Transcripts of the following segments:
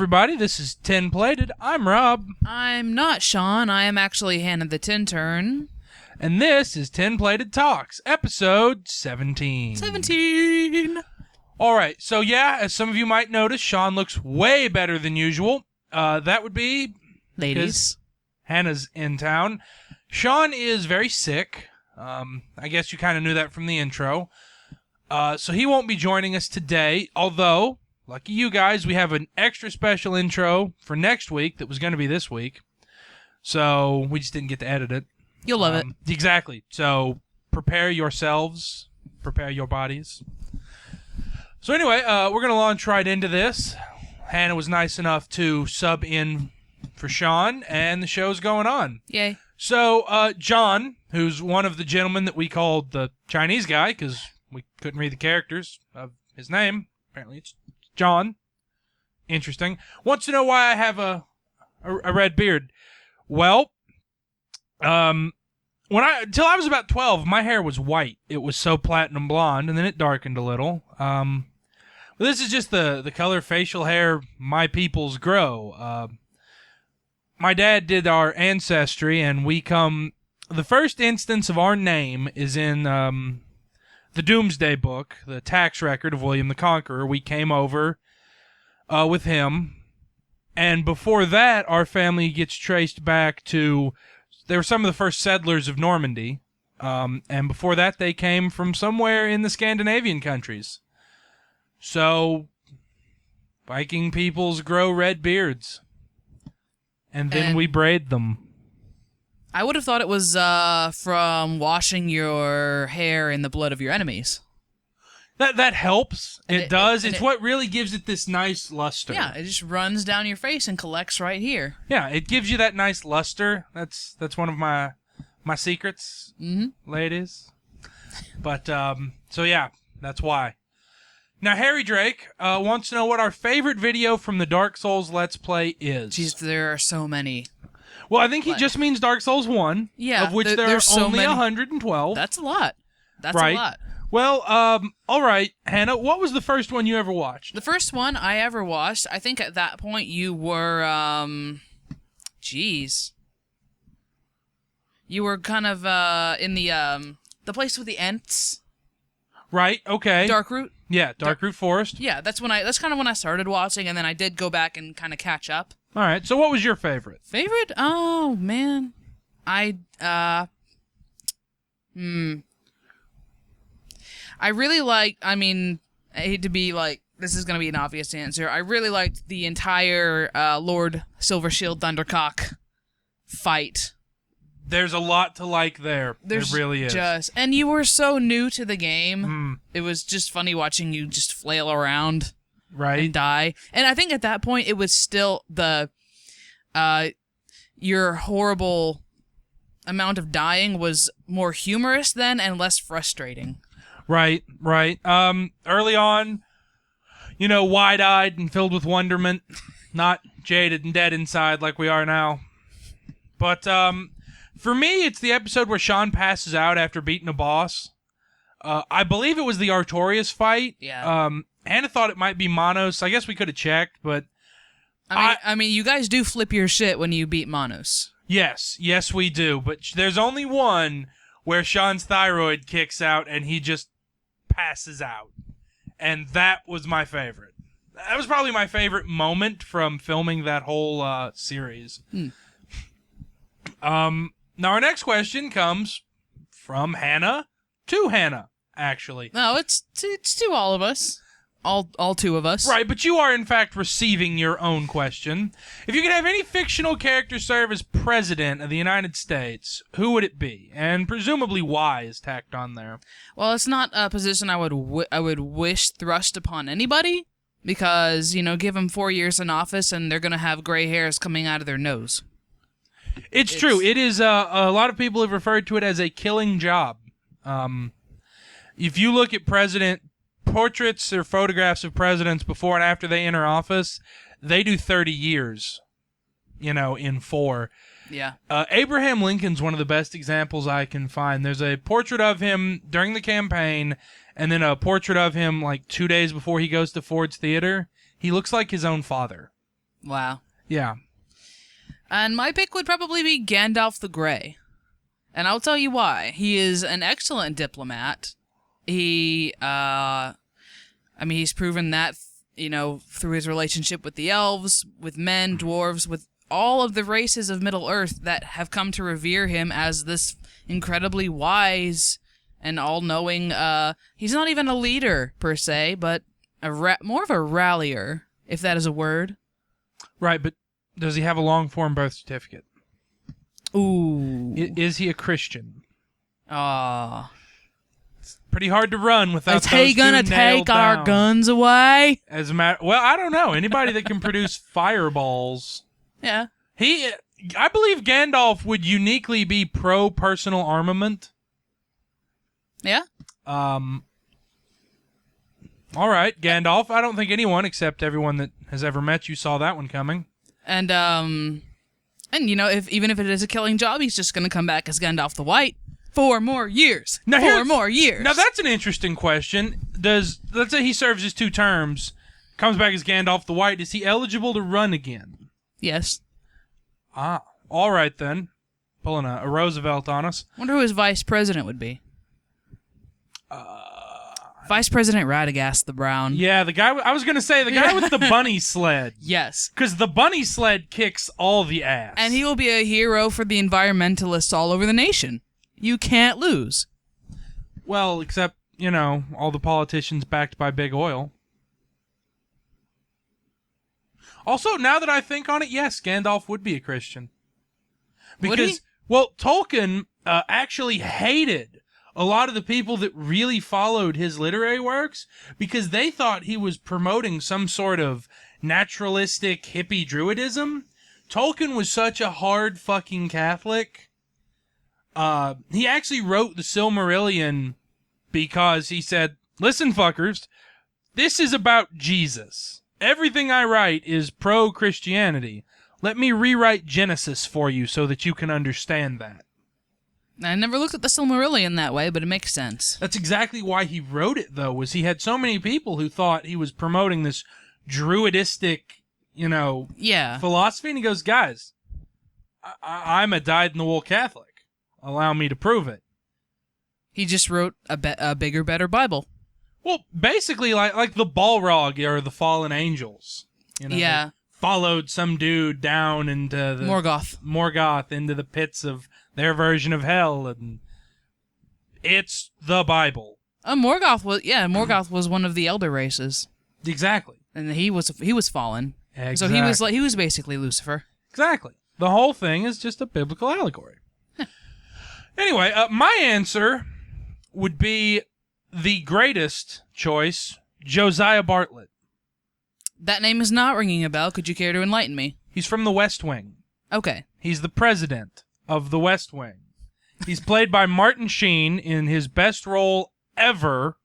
everybody. This is 10 Plated. I'm Rob. I'm not Sean. I am actually Hannah the Tin-tern. And this is 10 Plated Talks, episode 17. 17! All right, so yeah, as some of you might notice, Sean looks way better than usual. That would be... Ladies. Hannah's in town. Sean is very sick. I guess you kind of knew that from the intro. So he won't be joining us today, although... Lucky you guys, we have an extra special intro for next week that was going to be this week. So we just didn't get to edit it. You'll love it. Exactly. So prepare yourselves. Prepare your bodies. So anyway, we're going to launch right into this. Hannah was nice enough to sub in for Sean, and the show's going on. Yay. So John, who's one of the gentlemen that we called the Chinese guy, because we couldn't read the characters of his name. Apparently it's John, interesting, wants to know why I have a red beard. Well, until I was about 12, my hair was white. It was so platinum blonde, and then it darkened a little. But this is just the color facial hair my peoples grow. My dad did our ancestry, and the first instance of our name is in the Doomsday Book, the tax record of William the Conqueror. We came over with him, and before that, our family gets traced back to, they were some of the first settlers of Normandy, and before that, they came from somewhere in the Scandinavian countries. So, Viking peoples grow red beards, and then we braid them. I would have thought it was from washing your hair in the blood of your enemies. That helps. It does. It's what really gives it this nice luster. Yeah, it just runs down your face and collects right here. Yeah, it gives you that nice luster. That's one of my secrets, ladies. But, so yeah, that's why. Now, Harry Drake wants to know what our favorite video from the Dark Souls Let's Play is. Jeez, there are so many. Well, I think he just means Dark Souls 1, yeah, of which there are so only many. 112. That's a lot. That's right. a lot. Well, all right, Hannah, what was the first one you ever watched? The first one I ever watched, I think at that point you were, you were kind of in the place with the Ents. Right, okay. Darkroot? Yeah, Darkroot Forest. Yeah, that's kind of when I started watching, and then I did go back and kind of catch up. All right, so what was your favorite? Favorite? Oh, man. I really like, I hate to be like, this is going to be an obvious answer. I really liked the entire Lord Silvershield Thundercock fight. There's a lot to like there. There really is. And you were so new to the game. It was just funny watching you just flail around. Right. And die. And I think at that point it was still your horrible amount of dying was more humorous then and less frustrating. Right. Early on, wide-eyed and filled with wonderment, not jaded and dead inside like we are now. But for me, it's the episode where Sean passes out after beating a boss. I believe it was the Artorias fight. Yeah. Hannah thought it might be Monos. I guess we could have checked, but... I mean, you guys do flip your shit when you beat Monos. Yes, we do. But there's only one where Sean's thyroid kicks out and he just passes out. And that was my favorite. That was probably my favorite moment from filming that whole series. Now, our next question comes from Hannah to Hannah, actually. No, it's to all of us. All two of us. Right, but you are, in fact, receiving your own question. If you could have any fictional character serve as president of the United States, who would it be? And presumably why is tacked on there. Well, it's not a position I would wish thrust upon anybody, because, give them 4 years in office and they're going to have gray hairs coming out of their nose. It's true. It is, a lot of people have referred to it as a killing job. If you look at portraits or photographs of presidents before and after they enter office, they do 30 years, in 4. Yeah. Abraham Lincoln's one of the best examples I can find. There's a portrait of him during the campaign, and then a portrait of him like 2 days before he goes to Ford's Theater. He looks like his own father. Wow. Yeah. And my pick would probably be Gandalf the Grey. And I'll tell you why. He is an excellent diplomat. He's proven that, through his relationship with the elves, with men, dwarves, with all of the races of Middle-earth that have come to revere him as this incredibly wise and all-knowing, he's not even a leader, per se, but more of a rallier, if that is a word. Right, but does he have a long-form birth certificate? Ooh. Is he a Christian? Ah. Pretty hard to run without Is he gonna take our guns away? Well, I don't know. Anybody that can produce fireballs. Yeah. I believe Gandalf would uniquely be pro-personal armament. Yeah? All right, Gandalf. I don't think anyone except everyone that has ever met you saw that one coming. And even if it is a killing job, he's just gonna come back as Gandalf the White. 4 more years. Now, 4 more years. Now that's an interesting question. Let's say he serves his 2 terms, comes back as Gandalf the White, is he eligible to run again? Yes. Ah, all right then. Pulling a Roosevelt on us. Wonder who his vice president would be. Vice President Radagast the Brown. Yeah, the guy. I was gonna say the guy with the bunny sled. Yes. Because the bunny sled kicks all the ass. And he will be a hero for the environmentalists all over the nation. You can't lose. Well, except, all the politicians backed by big oil. Also, now that I think on it, yes, Gandalf would be a Christian. Because, would he? Well, Tolkien actually hated a lot of the people that really followed his literary works because they thought he was promoting some sort of naturalistic hippie druidism. Tolkien was such a hard fucking Catholic. He actually wrote the Silmarillion because he said, listen, fuckers, this is about Jesus. Everything I write is pro-Christianity. Let me rewrite Genesis for you so that you can understand that. I never looked at the Silmarillion that way, but it makes sense. That's exactly why he wrote it, though, was he had so many people who thought he was promoting this druidistic, philosophy, and he goes, guys, I'm a dyed-in-the-wool Catholic. Allow me to prove it. He just wrote a bigger, better Bible. Well, basically, like the Balrog or the Fallen Angels. Yeah. Followed some dude down into the Morgoth into the pits of their version of hell, and it's the Bible. Morgoth was one of the elder races. Exactly. And he was fallen. Exactly. So he was basically Lucifer. Exactly. The whole thing is just a biblical allegory. Anyway, my answer would be the greatest choice, Josiah Bartlett. That name is not ringing a bell. Could you care to enlighten me? He's from the West Wing. Okay. He's the president of the West Wing. He's played by Martin Sheen in his best role ever,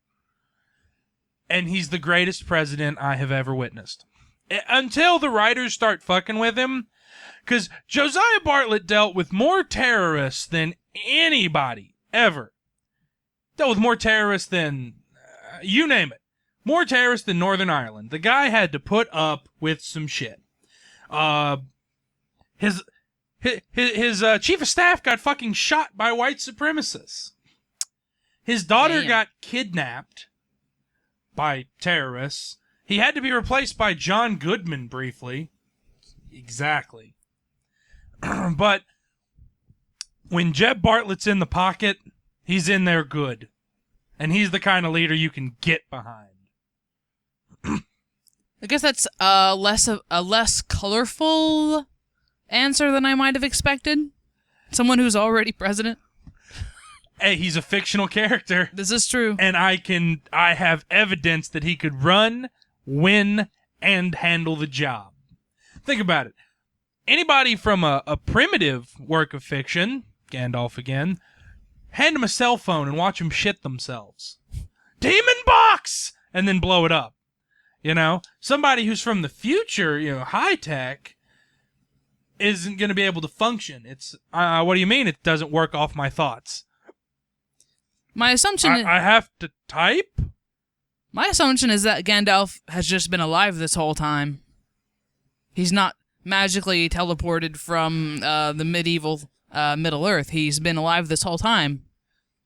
and he's the greatest president I have ever witnessed. Until the writers start fucking with him, because Josiah Bartlett dealt with more terrorists than anybody ever. Dealt with more terrorists than, you name it. More terrorists than Northern Ireland. The guy had to put up with some shit. His chief of staff got fucking shot by white supremacists. His daughter got kidnapped by terrorists. He had to be replaced by John Goodman briefly. Exactly. But when Jeb Bartlett's in the pocket, he's in there good. And he's the kind of leader you can get behind. I guess that's a less colorful answer than I might have expected. Someone who's already president. Hey, he's a fictional character. This is true. And I have evidence that he could run, win, and handle the job. Think about it. Anybody from a primitive work of fiction, Gandalf again, hand him a cell phone and watch them shit themselves. Demon box! And then blow it up. Somebody who's from the future, high tech, isn't going to be able to function. It's, what do you mean it doesn't work off my thoughts? My assumption I have to type? My assumption is that Gandalf has just been alive this whole time. He's not magically teleported from the medieval Middle Earth. He's been alive this whole time.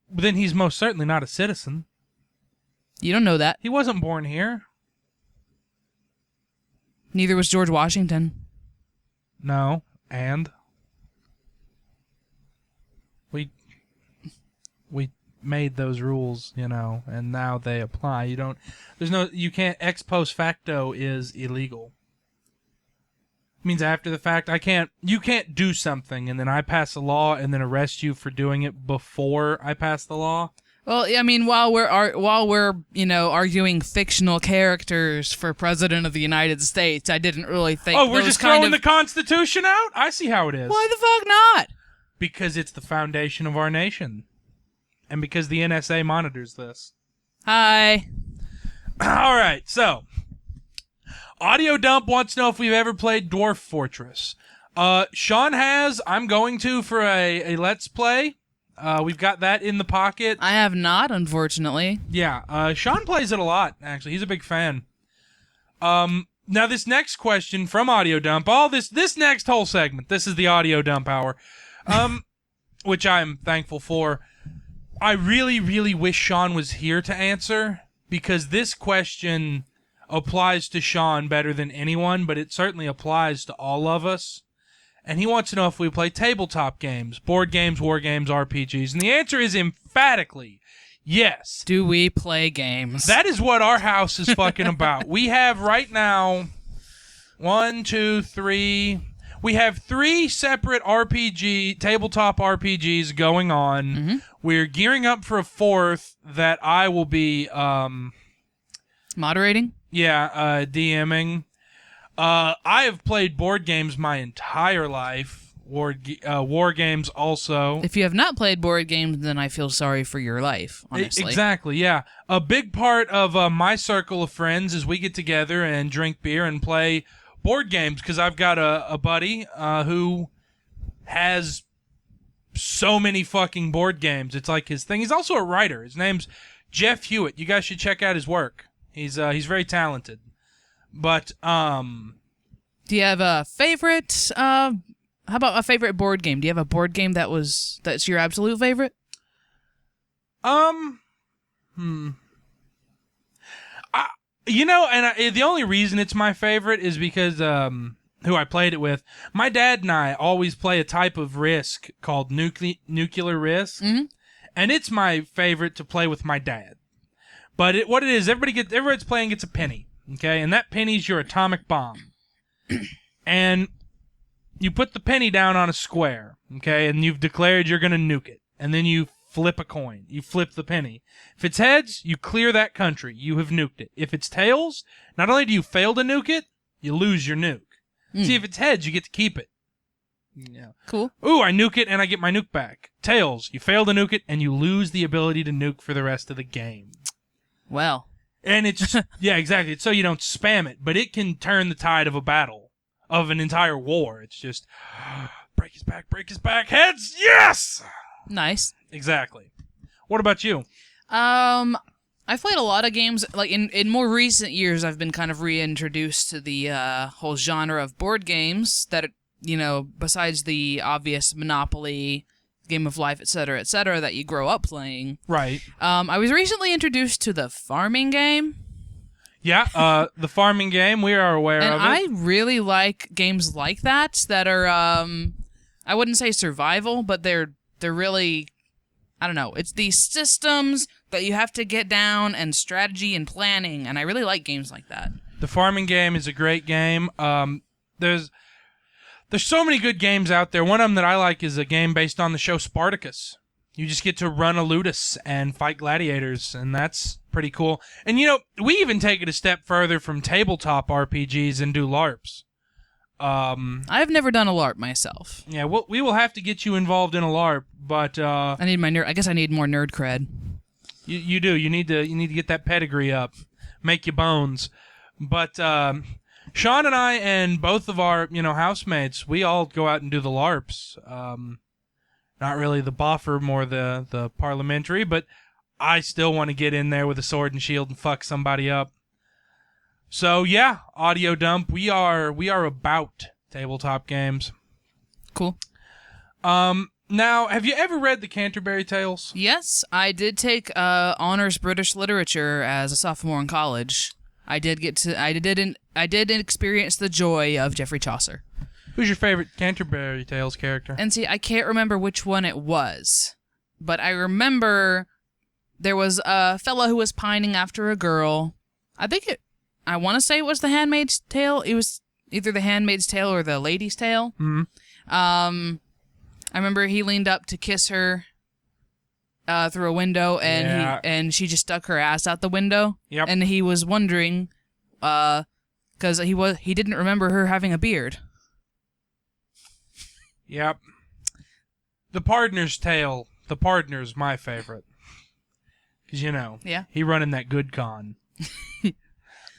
Then he's most certainly not a citizen. You don't know that. He wasn't born here. Neither was George Washington. No, and we made those rules, and now they apply. You can't, ex post facto is illegal. It means after the fact, you can't do something and then I pass a law and then arrest you for doing it before I pass the law. Well, I mean, while we're arguing fictional characters for President of the United States, I didn't really think. Oh, we're just throwing the Constitution out? I see how it is. Why the fuck not? Because it's the foundation of our nation. And because the NSA monitors this. Hi. All right, so Audio Dump wants to know if we've ever played Dwarf Fortress. Sean has. I'm going to for a Let's Play. We've got that in the pocket. I have not, unfortunately. Yeah, Sean plays it a lot, actually. He's a big fan. Now, this next question from Audio Dump, this next whole segment, this is the Audio Dump hour, which I'm thankful for. I really, really wish Sean was here to answer, because this question applies to Sean better than anyone, but it certainly applies to all of us. And he wants to know if we play tabletop games, board games, war games, RPGs. And the answer is emphatically yes. Do we play games? That is what our house is fucking about. We have right now 1, 2, 3. We have 3 separate tabletop RPGs going on. Mm-hmm. We're gearing up for a 4th that I will be moderating. Yeah, DMing. I have played board games my entire life. War games also. If you have not played board games, then I feel sorry for your life, honestly. Exactly, yeah. A big part of my circle of friends is we get together and drink beer and play board games, because I've got a buddy who has so many fucking board games. It's like his thing. He's also a writer. His name's Jeff Hewitt. You guys should check out his work. He's very talented. But do you have a favorite? How about a favorite board game? Do you have a board game that's your absolute favorite? The only reason it's my favorite is because who I played it with. My dad and I always play a type of Risk called Nuclear Risk, and it's my favorite to play with my dad. But what it is, everybody's playing gets a penny, okay, and that penny's your atomic bomb, and you put the penny down on a square, okay, and you've declared you're gonna nuke it, and then you flip a coin. You flip the penny. If it's heads, you clear that country. You have nuked it. If it's tails, not only do you fail to nuke it, you lose your nuke. See, if it's heads, you get to keep it. Yeah. Cool. Ooh, I nuke it and I get my nuke back. Tails, you fail to nuke it and you lose the ability to nuke for the rest of the game. Well. And it's, yeah, exactly. It's so you don't spam it, but it can turn the tide of a battle, of an entire war. It's just, break his back, heads, yes! Nice. Exactly. What about you? I've played a lot of games. Like in more recent years, I've been kind of reintroduced to the whole genre of board games that, besides the obvious Monopoly, Game of Life, etc., that you grow up playing. Right. I was recently introduced to the farming game. Yeah, the farming game, we are aware of it. And I really like games like that are, I wouldn't say survival, but they're really, I don't know, it's these systems that you have to get down and strategy and planning, and I really like games like that. The farming game is a great game. There's so many good games out there. One of them that I like is a game based on the show Spartacus. You just get to run a ludus and fight gladiators, and that's pretty cool. And, we even take it a step further from tabletop RPGs and do LARPs. I've never done a LARP myself. Yeah, we will have to get you involved in a LARP, but I guess I need more nerd cred. You do. You need to get that pedigree up, make your bones. But Sean and I and both of our housemates, we all go out and do the LARPs. Not really the boffer, more the parliamentary, but I still want to get in there with a sword and shield and fuck somebody up. So yeah, audio dump. We are about tabletop games. Cool. Now, have you ever read the Canterbury Tales? Yes, I did take honors British literature as a sophomore in college. I did experience the joy of Geoffrey Chaucer. Who's your favorite Canterbury Tales character? And see, I can't remember which one it was, but I remember there was a fellow who was pining after a girl. I want to say it was The Handmaid's Tale. It was either The Handmaid's Tale or The Lady's Tale. Mm-hmm. I remember he leaned up to kiss her through a window, and she just stuck her ass out the window. Yep. And he was wondering, because he didn't remember her having a beard. Yep. The Pardoner's Tale. The Pardoner's my favorite. Because, Yeah. he running that good con.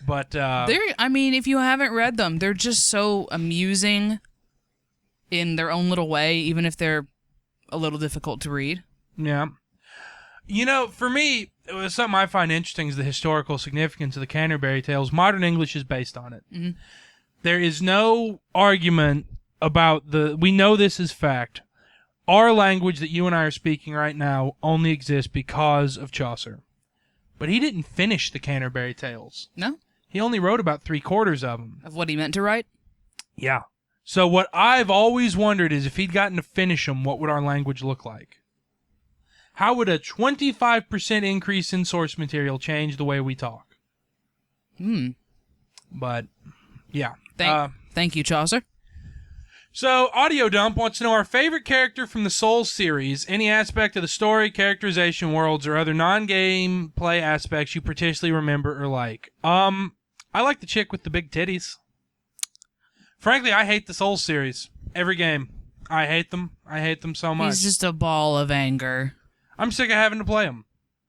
But, if you haven't read them, they're just so amusing in their own little way, even if they're a little difficult to read. Yeah. For me, it was something I find interesting is the historical significance of the Canterbury Tales. Modern English is based on it. Mm-hmm. There is no argument about we know this is fact. Our language that you and I are speaking right now only exists because of Chaucer. But he didn't finish the Canterbury Tales. No? He only wrote about 3/4 of them. Of what he meant to write? Yeah. So what I've always wondered is if he'd gotten to finish them, what would our language look like? How would a 25% increase in source material change the way we talk? But, yeah. Thank you, Chaucer. So, Audio Dump wants to know our favorite character from the Souls series, any aspect of the story, characterization, worlds, or other non-game play aspects you particularly remember or like. I like the chick with the big titties. Frankly, I hate the Souls series. Every game. I hate them. I hate them so much. He's just a ball of anger. I'm sick of having to play them.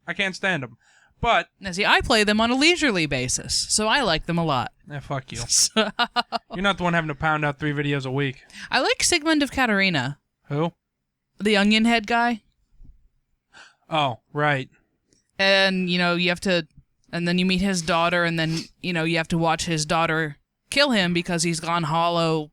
I can't stand them. But... Now, see, I play them on a leisurely basis, so I like them a lot. Fuck you. You're not the one having to pound out 3 videos a week. I like Sigmund of Katarina. Who? The onion head guy. Oh, right. And, you have to... And then you meet his daughter, and then, you have to watch his daughter kill him because he's gone hollow.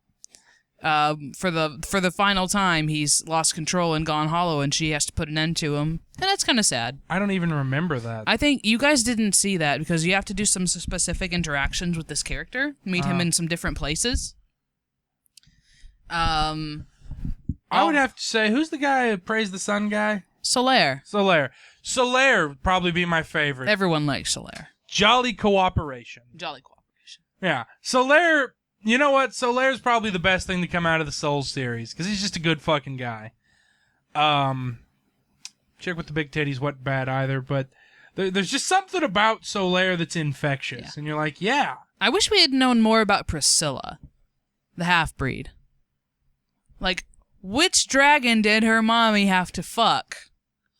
For the final time, he's lost control and gone hollow, and she has to put an end to him. And that's kind of sad. I don't even remember that. I think you guys didn't see that because you have to do some specific interactions with this character, meet him in some different places. I would have to say, who's the guy who praised the sun guy? Solaire. Solaire would probably be my favorite. Everyone likes Solaire. Jolly cooperation. Yeah. Solaire, you know what? Solaire's probably the best thing to come out of the Souls series because he's just a good fucking guy. Chick with the big titties wasn't bad either, but there's just something about Solaire that's infectious. Yeah. And you're like, yeah. I wish we had known more about Priscilla, the half-breed. Like, which dragon did her mommy have to fuck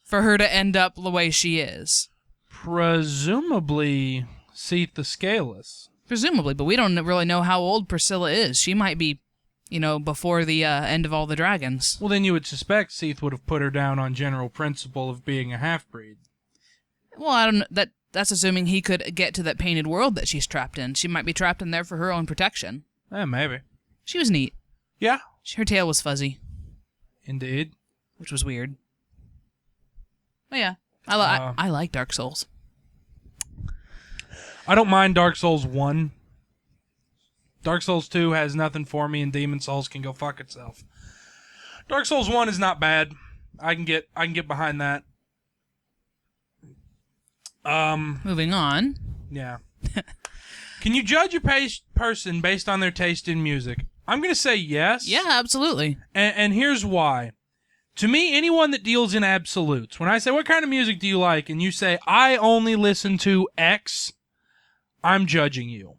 for her to end up the way she is? Presumably Seath the Scaleless. Presumably, but we don't really know how old Priscilla is. She might be, before the end of all the dragons. Well, then you would suspect Seath would have put her down on general principle of being a half-breed. Well, I don't know. That's assuming he could get to that painted world that she's trapped in. She might be trapped in there for her own protection. Maybe. She was neat. Yeah. Her tail was fuzzy. Indeed. Which was weird. But yeah, I like Dark Souls. I don't mind Dark Souls 1. Dark Souls 2 has nothing for me, and Demon Souls can go fuck itself. Dark Souls 1 is not bad. I can get behind that. Moving on. Yeah. Can you judge a person based on their taste in music? I'm going to say yes. Yeah, absolutely. And here's why. To me, anyone that deals in absolutes, when I say, what kind of music do you like? And you say, I only listen to X, I'm judging you.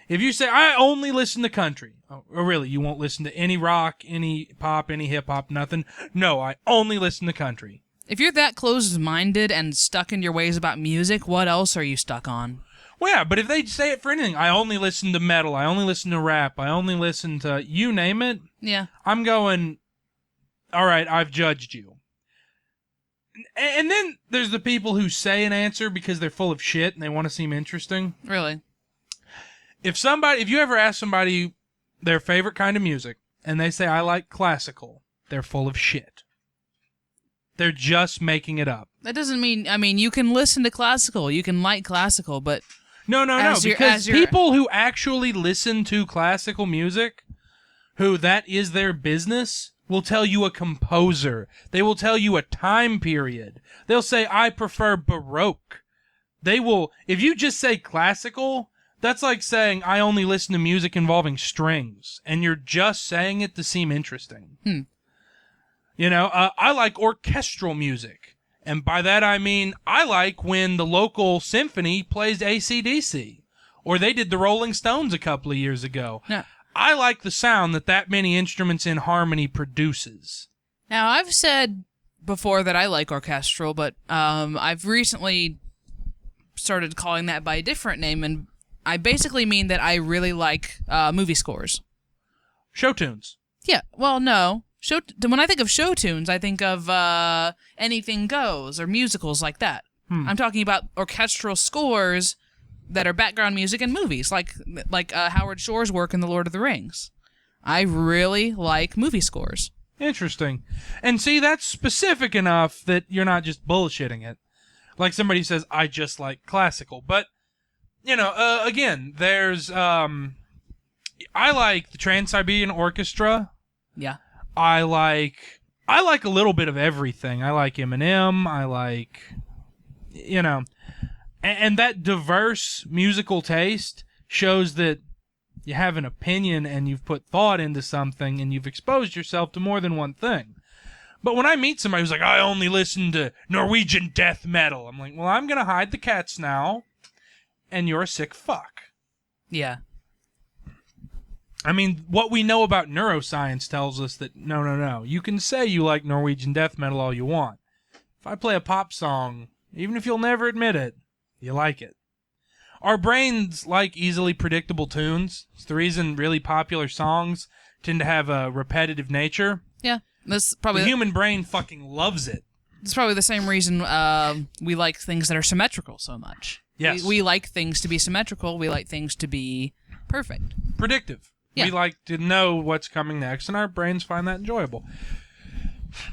If you say, I only listen to country, oh, really, you won't listen to any rock, any pop, any hip-hop, nothing? No, I only listen to country. If you're that closed-minded and stuck in your ways about music, what else are you stuck on? Well, yeah, but if they say it for anything, I only listen to metal, I only listen to rap, I only listen to, you name it. Yeah. I'm going, all right, I've judged you. And then there's the people who say an answer because they're full of shit and they want to seem interesting. Really? if you ever ask somebody their favorite kind of music and they say, I like classical, they're full of shit. They're just making it up. That doesn't mean, I mean, you can listen to classical, you can like classical, but... No, because people who actually listen to classical music, who that is their business, will tell you a composer. They will tell you a time period. They'll say, I prefer Baroque. They will, if you just say classical, that's like saying, I only listen to music involving strings, and you're just saying it to seem interesting. You know, I like orchestral music. And by that I mean, I like when the local symphony plays AC/DC. Or they did the Rolling Stones a couple of years ago. Now, I like the sound that many instruments in harmony produces. Now, I've said before that I like orchestral, but I've recently started calling that by a different name, and I basically mean that I really like movie scores. Show tunes. Yeah, well, no. When I think of show tunes, I think of Anything Goes or musicals like that. I'm talking about orchestral scores that are background music in movies, like Howard Shore's work in The Lord of the Rings. I really like movie scores. Interesting. And see, that's specific enough that you're not just bullshitting it. Like somebody says, I just like classical. But, you know, again, there's... I like the Trans-Siberian Orchestra. Yeah. I like a little bit of everything. I like Eminem. I like, you know, and that diverse musical taste shows that you have an opinion and you've put thought into something and you've exposed yourself to more than one thing. But when I meet somebody who's like, I only listen to Norwegian death metal, I'm like, well, I'm going to hide the cats now, and you're a sick fuck. Yeah. I mean, what we know about neuroscience tells us that no. You can say you like Norwegian death metal all you want. If I play a pop song, even if you'll never admit it, you like it. Our brains like easily predictable tunes. It's the reason really popular songs tend to have a repetitive nature. Yeah. That's probably the human brain fucking loves it. It's probably the same reason we like things that are symmetrical so much. Yes. We like things to be symmetrical. We like things to be perfect. Predictive. Yeah. We like to know what's coming next, and our brains find that enjoyable.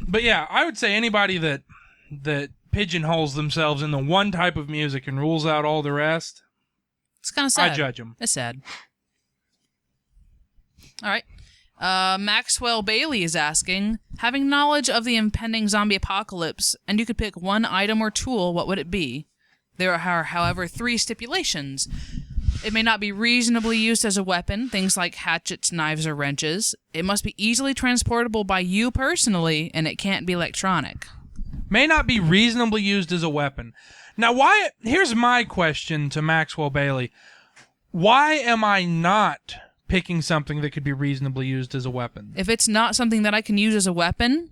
But yeah, I would say anybody that pigeonholes themselves into one type of music and rules out all the rest, it's kind of sad. I judge them. It's sad. All right. Maxwell Bailey is asking, having knowledge of the impending zombie apocalypse, and you could pick one item or tool, what would it be? There are, however, 3 stipulations. It may not be reasonably used as a weapon, things like hatchets, knives, or wrenches. It must be easily transportable by you personally, and it can't be electronic. May not be reasonably used as a weapon. Now, here's my question to Maxwell Bailey. Why am I not picking something that could be reasonably used as a weapon? If it's not something that I can use as a weapon,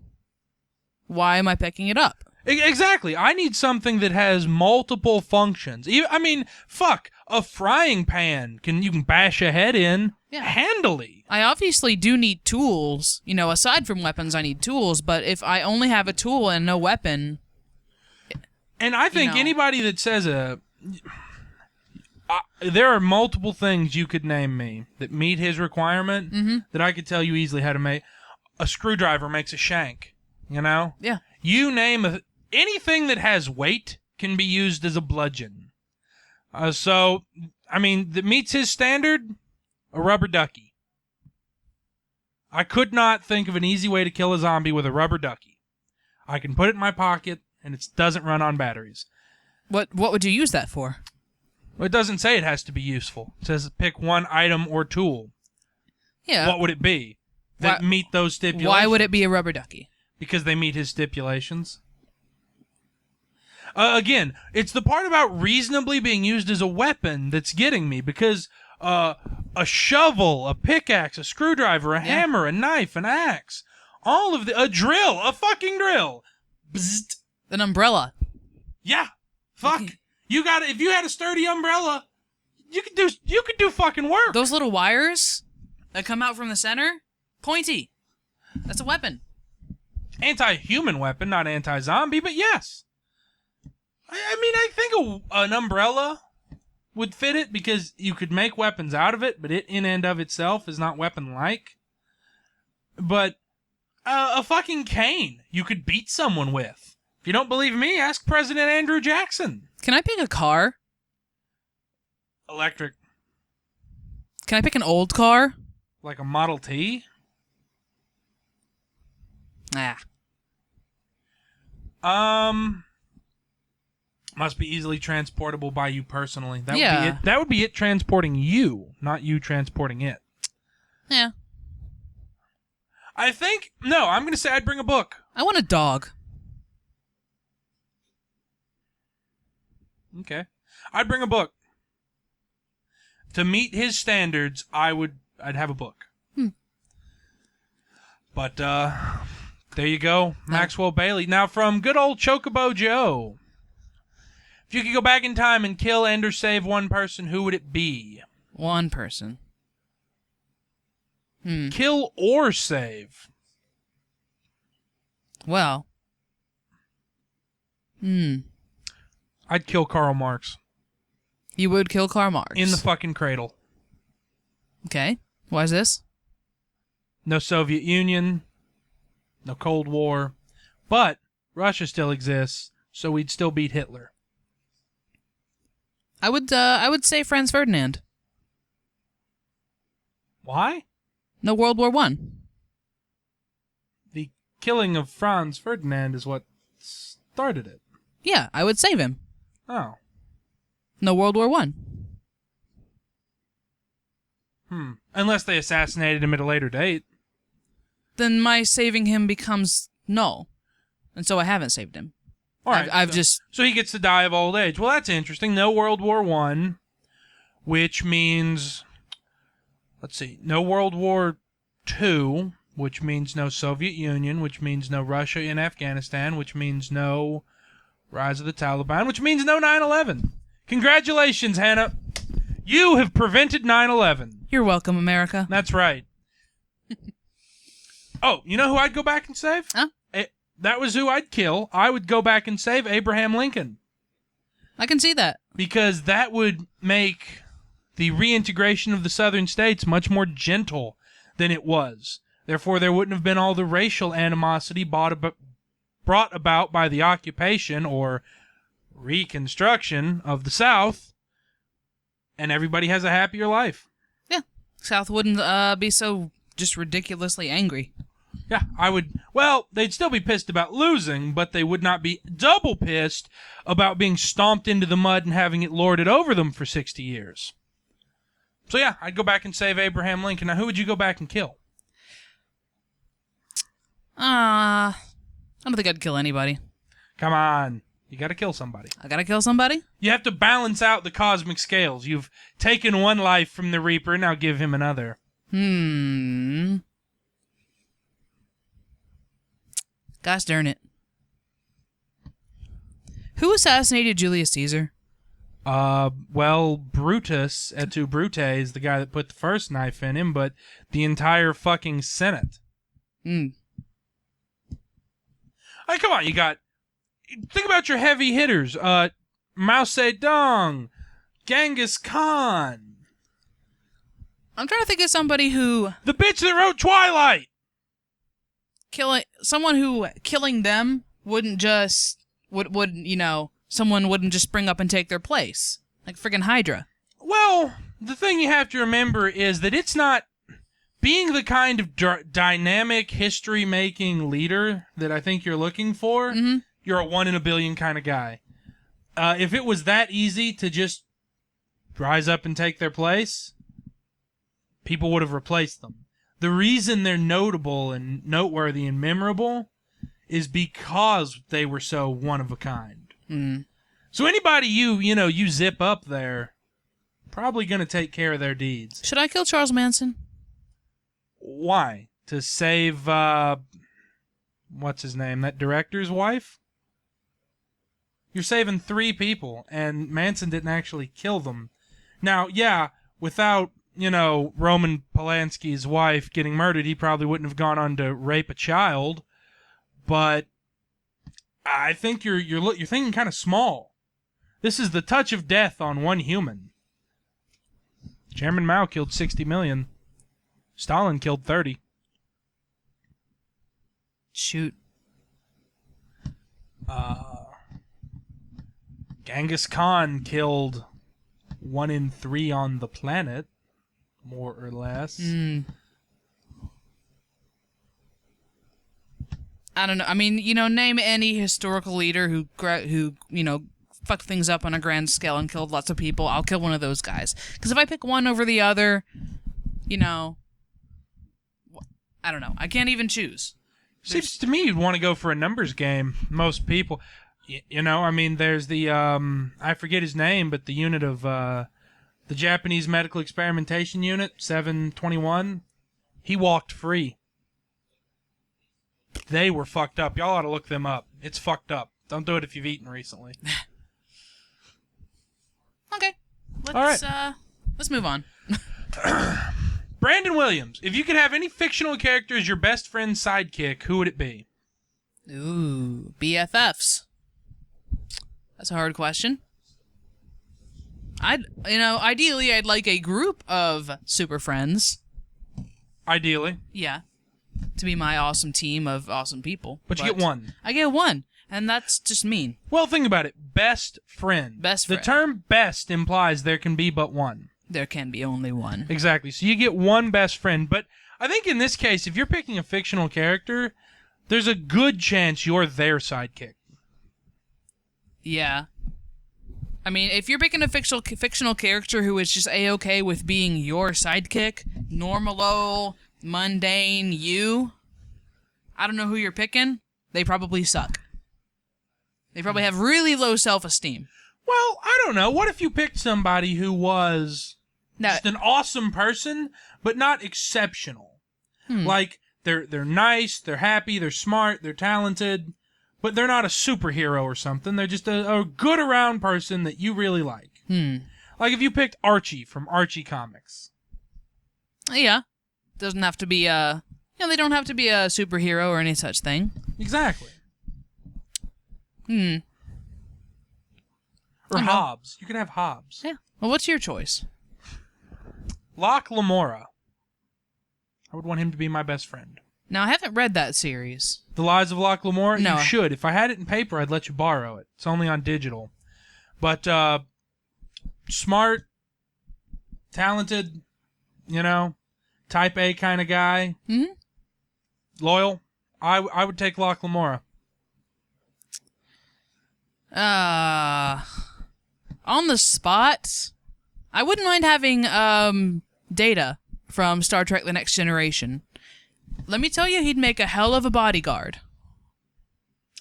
why am I picking it up? Exactly. I need something that has multiple functions. I mean, fuck, a frying pan you can bash a head in handily. I obviously do need tools. You know, aside from weapons, I need tools. But if I only have a tool and no weapon... And I think anybody that says there are multiple things you could name me that meet his requirement that I could tell you easily how to make. A screwdriver makes a shank, you know? Yeah. You name anything that has weight can be used as a bludgeon. So, I mean, that meets his standard, a rubber ducky. I could not think of an easy way to kill a zombie with a rubber ducky. I can put it in my pocket, and it doesn't run on batteries. What would you use that for? Well, it doesn't say it has to be useful. It says pick one item or tool. Yeah. What would it be that meet those stipulations? Why would it be a rubber ducky? Because they meet his stipulations. Again, it's the part about reasonably being used as a weapon that's getting me, because a shovel, a pickaxe, a screwdriver, a hammer, a knife, an axe, a drill, a fucking drill. Bzzzt. An umbrella. Yeah. Fuck. Okay. If you had a sturdy umbrella, you could do fucking work. Those little wires that come out from the center, pointy. That's a weapon. Anti-human weapon, not anti-zombie, but yes. I mean, I think an umbrella, would fit it because you could make weapons out of it, but it in and of itself is not weapon-like. But a fucking cane you could beat someone with. If you don't believe me, ask President Andrew Jackson. Can I pick a car? Electric. Can I pick an old car? Like a Model T? Ah. Must be easily transportable by you personally. That would be Yeah. it. That would be it transporting you, not you transporting it. Yeah. I think no, I'm gonna say I'd bring a book. I want a dog. Okay. I'd bring a book. To meet his standards, I'd have a book. But there you go, Maxwell Bailey. Now from good old Chocobo Joe. If you could go back in time and kill and or save one person, who would it be? One person. Kill or save? Well. I'd kill Karl Marx. You would kill Karl Marx. In the fucking cradle. Okay. Why is this? No Soviet Union. No Cold War. But Russia still exists, so we'd still beat Hitler. I would say Franz Ferdinand. Why? No World War One. The killing of Franz Ferdinand is what started it. Yeah, I would save him. Oh. No World War One. Unless they assassinated him at a later date. Then my saving him becomes null. And so I haven't saved him. All right. I've just... So he gets to die of old age. Well, that's interesting. No World War One, which means... Let's see. No World War II, which means no Soviet Union, which means no Russia in Afghanistan, which means no rise of the Taliban, which means no 9/11. Congratulations, Hannah. You have prevented 9/11. You're welcome, America. That's right. Oh, you know who I'd go back and save? Huh? That was who I'd kill. I would go back and save Abraham Lincoln. I can see that. Because that would make the reintegration of the southern states much more gentle than it was. Therefore, there wouldn't have been all the racial animosity brought about by the occupation or reconstruction of the South, and everybody has a happier life. Yeah. South wouldn't be so just ridiculously angry. Yeah, I would... Well, they'd still be pissed about losing, but they would not be double pissed about being stomped into the mud and having it lorded over them for 60 years. So yeah, I'd go back and save Abraham Lincoln. Now, who would you go back and kill? I don't think I'd kill anybody. Come on. You gotta kill somebody. I gotta kill somebody? You have to balance out the cosmic scales. You've taken one life from the Reaper, now give him another. Gosh darn it. Who assassinated Julius Caesar? Well, Brutus, et tu Brute, is the guy that put the first knife in him, but the entire fucking Senate. Hey, come on, you got... Think about your heavy hitters. Mao Zedong, Genghis Khan. I'm trying to think of somebody who... The bitch that wrote Twilight! Someone who killing them wouldn't just... someone wouldn't just spring up and take their place. Like friggin' Hydra. Well, the thing you have to remember is that it's not... Being the kind of dynamic, history-making leader that I think you're looking for, you're a 1 in a billion kind of guy. If it was that easy to just rise up and take their place, people would have replaced them. The reason they're notable and noteworthy and memorable is because they were so one of a kind. So anybody you zip up there, probably going to take care of their deeds. Should I kill Charles Manson? Why? To save, what's his name? That director's wife? You're saving 3 people, and Manson didn't actually kill them. Now, yeah, without, Roman Polanski's wife getting murdered, he probably wouldn't have gone on to rape a child, but I think you're thinking kind of small. This is the touch of death on one human. Chairman Mao killed 60 million. Stalin killed 30. Shoot. Genghis Khan killed 1 in 3 on the planet, more or less. I don't know. I mean, name any historical leader who fucked things up on a grand scale and killed lots of people. I'll kill one of those guys. Because if I pick one over the other, I don't know. I can't even choose. Seems to me you'd want to go for a numbers game. Most people, there's the I forget his name, but the unit of the Japanese medical experimentation unit 721. He walked free. They were fucked up. Y'all ought to look them up. It's fucked up. Don't do it if you've eaten recently. Okay. Let's move on. Brandon Williams, if you could have any fictional character as your best friend's sidekick, who would it be? Ooh, BFFs. That's a hard question. Ideally, I'd like a group of super friends. Ideally. Yeah. To be my awesome team of awesome people. But you get one. I get one, and that's just mean. Well, think about it. Best friend. Best friend. The term best implies there can be but one. There can be only one. Exactly. So you get one best friend. But I think in this case, if you're picking a fictional character, there's a good chance you're their sidekick. Yeah. I mean, if you're picking a fictional character who is just A-okay with being your sidekick, normal-o, mundane you, I don't know who you're picking. They probably suck. They probably have really low self-esteem. Well, I don't know. What if you picked somebody who was just an awesome person, but not exceptional? Like, they're nice, they're happy, they're smart, they're talented, but they're not a superhero or something. They're just a good around person that you really like. Like if you picked Archie from Archie Comics. Yeah. Doesn't have to be they don't have to be a superhero or any such thing. Exactly. Or Hobbs. You can have Hobbs. Yeah. Well, what's your choice? Locke Lamora. I would want him to be my best friend. Now, I haven't read that series. The Lies of Locke Lamora? No. You should. If I had it in paper, I'd let you borrow it. It's only on digital. But, smart, talented, type A kind of guy. Mm-hmm. Loyal. I would take Locke Lamora. On the spot, I wouldn't mind having Data from Star Trek The Next Generation. Let me tell you, he'd make a hell of a bodyguard.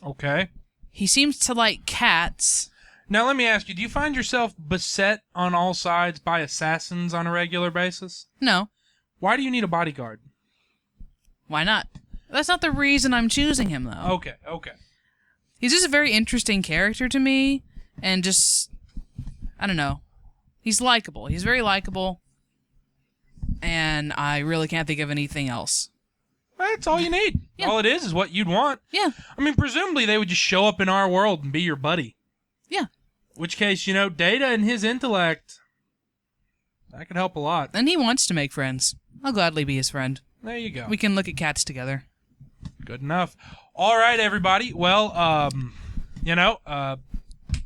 Okay. He seems to like cats. Now let me ask you, do you find yourself beset on all sides by assassins on a regular basis? No. Why do you need a bodyguard? Why not? That's not the reason I'm choosing him, though. Okay. He's just a very interesting character to me, and just, I don't know. He's likable. He's very likable, and I really can't think of anything else. That's all you need. Yeah. All it is what you'd want. Yeah. I mean, presumably they would just show up in our world and be your buddy. Yeah. Which case, Data and his intellect, that could help a lot. And he wants to make friends. I'll gladly be his friend. There you go. We can look at cats together. Good enough. All right, everybody. Well,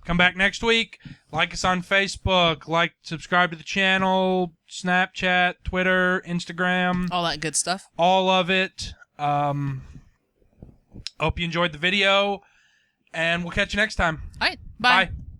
come back next week. Like us on Facebook. Subscribe to the channel. Snapchat, Twitter, Instagram. All that good stuff. All of it. Hope you enjoyed the video. And we'll catch you next time. All right. Bye. Bye.